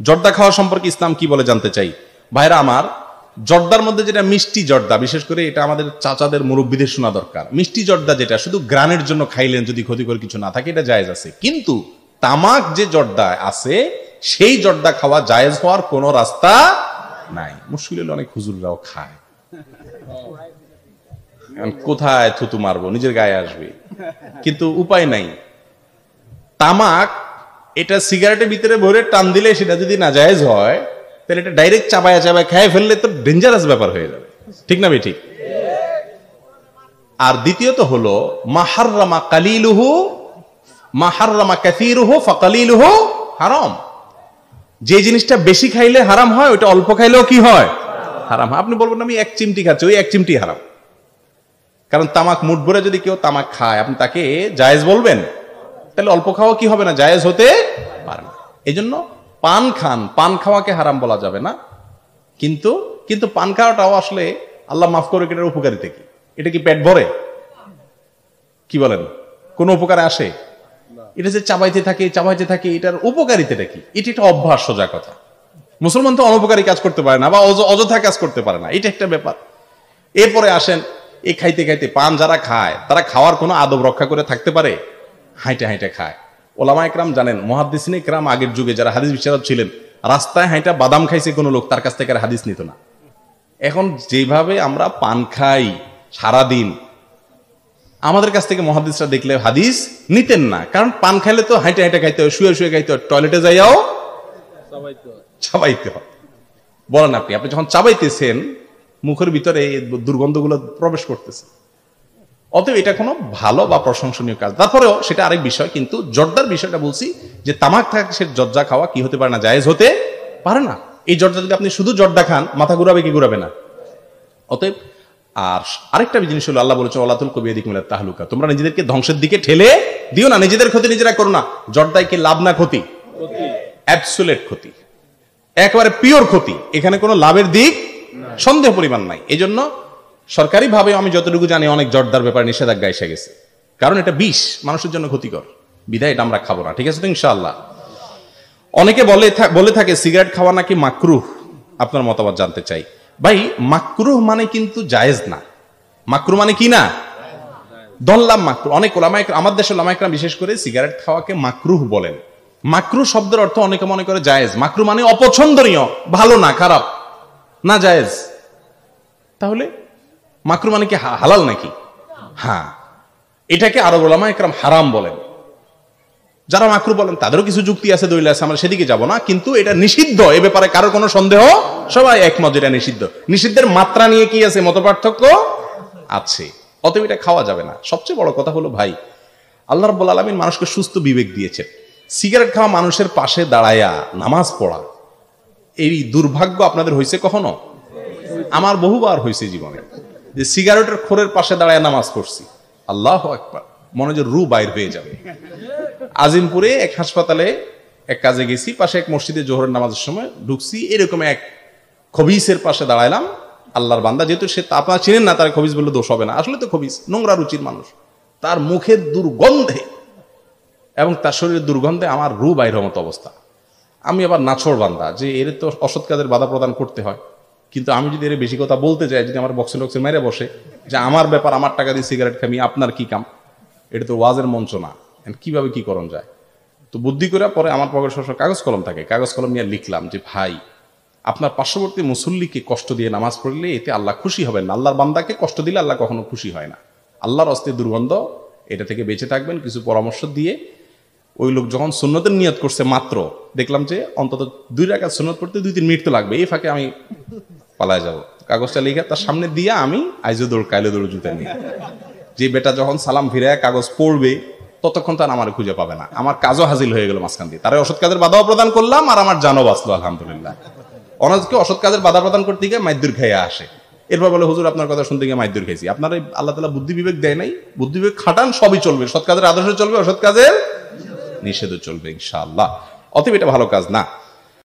জর্দা খাওয়া সম্পর্কে ইসলাম কি বলে জানতে চাই। ভাইরা আমার, জর্দার মধ্যে যেটা মিষ্টি জর্দা, বিশেষ করে এটা আমাদের চাচাদের মুরব্বীদের শোনা দরকার। মিষ্টি জর্দা যেটা শুধু গ্রানের জন্য খাইলেন, যদি ক্ষতিকর কিছু না থাকে, এটা জায়েজ আছে। কিন্তু তামাক যে জর্দা আছে সেই জর্দা খাওয়া জায়েজ হওয়ার কোন রাস্তা নাই। মুশকিল হলে অনেক হুজুররাও খায়, কোথায় থুতু মারবো, নিজের গায়ে আসবে, কিন্তু উপায় নাই। তামাক এটা সিগারেটের ভিতরে ভরে টান দিলে সেটা যদি না জায়েজ হয়, তাহলে এটা ডাইরেক্ট চাবায়া চাবায় খেয়ে ফেললে তো ডেঞ্জারাস ব্যাপার হয়ে যাবে, ঠিক না ভাই? ঠিক। আর দ্বিতীয়ত হলো মাহাররামা কালিলুহু মাহাররামা কাসীরুহু ফাকালিলুহু হারাম। যে জিনিসটা বেশি খাইলে হারাম হয়, ওটা অল্প খাইলেও কি হয়? হারাম। আপনি বলবেন আমি এক চিমটি খাচ্ছি, ওই এক চিমটি হারাম। কারণ তামাক মুঠ ভরে যদি কেউ তামাক খায়, আপনি তাকে জায়েজ বলবেন? তাহলে অল্প খাওয়া কি হবে না, জায়েজ হতে পারে না। এই জন্য পান খান, পান খাওয়াকে হারাম বলা যাবে না। কিন্তু কিন্তু পান খাওয়াটাও আসলে আল্লাহ মাফ করে, এটার উপকারিতা কি? এটা কি পেট ভরে? কি বলেন, কোন উপকারে আসে? এটা যে চাবাইতে থাকে, এটার উপকারিতাটা কি? এটা একটা অভ্যাস, সোজা কথা। মুসলমান তো অনউপকারী কাজ করতে পারে না, বা অযথা কাজ করতে পারে না, এটা একটা ব্যাপার। এরপরে আসেন, এই খাইতে খাইতে পান যারা খায়, তারা খাওয়ার কোনো আদব রক্ষা করে থাকতে পারে? হাইটে হাইটে খায়। ওলামা একরাম জানেন, মুহাদ্দিসিন একরাম আগের যুগে যারা হাদিস বিশারদ ছিলেন, রাস্তায় হাইটা বাদাম খাইছে কোনো লোক, তার কাছ থেকে আর হাদিস নিত না। এখন যেভাবে আমরা পান খাই সারাদিন, আমাদের কাছ থেকে মুহাদ্দিসরা দেখলে হাদিস নিতেন না। কারণ পান খাইলে তো হাইটে হাইটে খাইতে হয়, শুয়ে শুয়ে খাইতে হয়, টয়লেটে যাইয়াও চাবাইতে হয়। বলেন আপনি যখন চাবাইতেছেন, মুখের ভিতরে দুর্গন্ধগুলো প্রবেশ করতেছে। অতএব এটা কোনো ভালো বা প্রশংসনীয় কাজ। তারপরেও সেটা আরেক বিষয়। কিন্তু জর্দার বিষয়টা বলছি যে তামাক থাকে, সে জর্দা খাওয়া কি হতে পারে না, জায়েজ হতে পারে না। এই জর্দা যদি আপনি শুধু জর্দা খান, মাথা ঘুরাবে কি ঘুরাবে না? অতএব আর আরেকটা জিনিস হলো, আল্লাহ বলেছে ওয়ালাতুল কুবিয়াদিকুম ইলা তাহলুকা, তোমরা নিজেদেরকে ধ্বংসের দিকে ঠেলে দিও না, নিজেদের ক্ষতি নিজেরা করো না। জর্দায় কি লাভ না ক্ষতি? অ্যাবসোলিউট ক্ষতি, একেবারে পিওর ক্ষতি। এখানে কোনো লাভের দিক সন্দেহ পরিমাণ নাই। এই জন্য সরকারি ভাবে আমি যতটুকু জানি, অনেক জর্দার ব্যাপারে নিষেধাজ্ঞা এসে গেছে। কারণ এটা বিষ, মানুষের জন্য ক্ষতিকর, বিধায় এটা আমরা খাবো না। ঠিক আছে তো ইনশাআল্লাহ? অনেকে বলে থাকে সিগারেট খাওয়া নাকি মাকরুহ। আপনার মতামত জানতে চাই। ভাই, মাকরুহ মানে কিন্তু জায়েজ না। মাকরুহ মানে কি না? ধরলাম মাকরুহ। অনেক ওলামা, আমার দেশের ওলামা একরাম বিশেষ করে সিগারেট খাওয়াকে মাকরুহ বলেন। মাকরুহ শব্দের অর্থ অনেকে মনে করে জায়েজ। মাকরুহ মানে অপছন্দনীয়, ভালো না, খারাপ না, জায়েজ। তাহলে মাকরুহ মানে কি হালাল নাকি? হ্যাঁ, এটাকে আরব ওলামা একরাম হারাম বলেন। যারা মাকরুহ বলেন তাদেরও কিছু যুক্তি আছে, দলিল আছে, আমরা সেদিকে যাব না। কিন্তু এটা নিষিদ্ধ, এ ব্যাপারে কারো কোনো সন্দেহ, সবাই একমত এটা নিষিদ্ধ। নিষিদ্ধের মাত্রা নিয়ে কি আছে, মতপার্থক্য আছে। অতএব এটা খাওয়া যাবে না। সবচেয়ে বড় কথা হলো ভাই, আল্লাহ রাব্বুল আলামিন মানুষকে সুস্থ বিবেক দিয়েছে। সিগারেট খাওয়া মানুষের পাশে দাঁড়ায়া নামাজ পড়া, এই দুর্ভাগ্য আপনাদের হয়েছে কখনো? আমার বহুবার হয়েছে জীবনে, যে সিগারেটের খোরের পাশে দাঁড়ায় নামাজ পড়ছি। আল্লাহু আকবার, মনে যে রু বাইর হয়ে যাবে। আজিমপুরে এক হাসপাতালে এক কাজে গেছি, পাশে এক মসজিদে জোহরের নামাজের সময় ঢুকছি, এরকম এক খবিসের পাশে দাঁড়াইলাম। আল্লাহর বান্দা, যেহেতু সে আপনারা চিনেন না, তার খবিস বললে দোষ হবে না। আসলে তো খবিস নোংরা রুচির মানুষ, তার মুখের দুর্গন্ধে এবং তার শরীরের দুর্গন্ধে আমার রু বাইরের মতো অবস্থা। আমি আবার নাছোড় বান্দা, যে এর তো অসৎ কাজের বাধা প্রদান করতে হয়। কিন্তু আমি যদি এর বেশি কথা বলতে চাই, যদি আমার বক্সে বক্সে মেরে বসে যে আমার ব্যাপার, আমার টাকা দিয়ে সিগারেট খামি, আপনার কি কাম? এটা তো ওয়াজের মঞ্চ না, কিভাবে কি করণ যায়? তো বুদ্ধি করে পরে আমার পকেটে সবসময় কাগজ কলম থাকে, কাগজ কলম নিয়ে লিখলাম যে ভাই, আপনার পার্শ্ববর্তী মুসল্লিকে কষ্ট দিয়ে নামাজ পড়লে এতে আল্লাহ খুশি হবেন না। আল্লাহর বান্দাকে কষ্ট দিলে আল্লাহ কখনো খুশি হয় না। আল্লাহর অস্তে দুর্গন্ধ, এটা থেকে বেঁচে থাকবেন। কিছু পরামর্শ দিয়ে ওই লোক যখন সুন্নতের নিয়ত করছে, মাত্র দেখলাম যে অন্তত 2 রাকাত সুন্নত পড়তে 2-3 মিনিট তো লাগবে। এই ফাঁকে আমি পালায় যাব, কাগজটা লিখে তার সামনে দিয়ে আমি আইজো দৌড় কাইলে দৌড় জুতে নিয়ে, যে বেটা যখন সালাম ফিরে কাগজ পড়বে ততক্ষণ তার আমার খুঁজে পাবে না। আমার কাজও হাজির হয়ে গেল মাঝখান দিয়ে, তারা অসৎ কাজের বাধাও প্রদান করলাম, আর আমার জানও বাঁচলো আলহামদুলিল্লাহ। অনেকে অসৎ কাজের বাধা প্রদান করতে গিয়ে মাইদুর খাইয়া আসে, এরপর বলে হুজুর আপনার কথা শুনতে গিয়ে মাইদুর খাইছি। আপনার আল্লাহ তাআলা বুদ্ধি বিবেক দেয় নাই, বুদ্ধি বিবেক খাটান, সবই চলবে। সৎ কাজের আদর্শ চলবে, অসৎ কাজের নিষেধও চলবে ইনশাআল্লাহ। অতএব এটা ভালো কাজ না।